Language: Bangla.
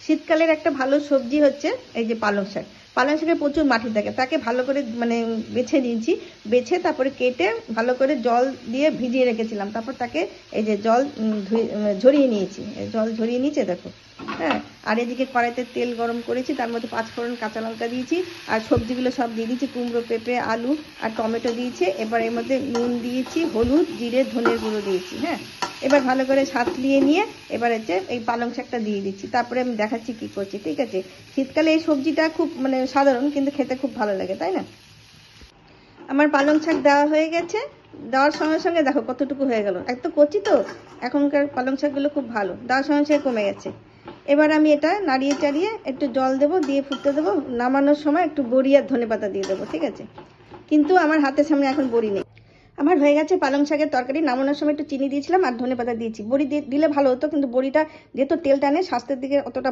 শীতকালের একটা ভালো সবজি হচ্ছে এই যে পালং শাক। পালং শাকে প্রচুর মাটি থাকে, তাকে ভালো করে মানে বেছে নিয়েছি, বেছে তারপরে কেটে ভালো করে জল দিয়ে ভিজিয়ে রেখেছিলাম, তারপর তাকে এই যে জল ঝরিয়ে নিয়েছি, জল ঝরিয়ে নিয়েছে দেখো। হ্যাঁ, আর এদিকে কড়াইতে তেল গরম করেছি, তার মধ্যে 5 ফোড়ন কাঁচা লঙ্কা দিয়েছি, আর সবজিগুলো সব দিয়ে দিয়েছি, কুমড়ো, পেঁপে, আলু আর টমেটো দিয়েছি। এবার এর মধ্যে নুন দিয়েছি, হলুদ, জিরে, ধনের গুঁড়ো দিয়েছি। হ্যাঁ, এবার ভালো করে সাঁতলিয়ে নিয়ে এবার হচ্ছে এই পালং শাকটা দিয়ে দিচ্ছি, তারপরে আমি দেখাচ্ছি কি করছি, ঠিক আছে। শীতকালে এই সবজিটা খুব মানে সাধারণ, কিন্তু খেতে খুব ভালো লাগে, তাই না? আমার পালং শাক দেওয়া হয়ে গেছে, দেওয়ার সঙ্গে সঙ্গে দেখো কতটুকু হয়ে গেল, এত কচি তো, এখনকার পালং শাকগুলো খুব ভালো, দেওয়ার সঙ্গে সঙ্গে কমে গেছে। এবার আমি এটা নাড়িয়ে চাড়িয়ে একটু জল দেবো, দিয়ে ফুটতে দেবো, নামানোর সময় একটু বড়ি আর ধনেপাতা দিয়ে দেবো, ঠিক আছে। কিন্তু আমার হাতের সামনে এখন বড়ি নেই। আমার হয়ে গেছে পালং শাকের তরকারি, নামানোর সময় একটু চিনি দিয়েছিলাম আর ধনেপাতা দিয়েছি, বড়ি দিলে ভালো হতো, কিন্তু বড়িটা যেহেতু তেল টানে স্বাস্থ্যের দিকে অতটা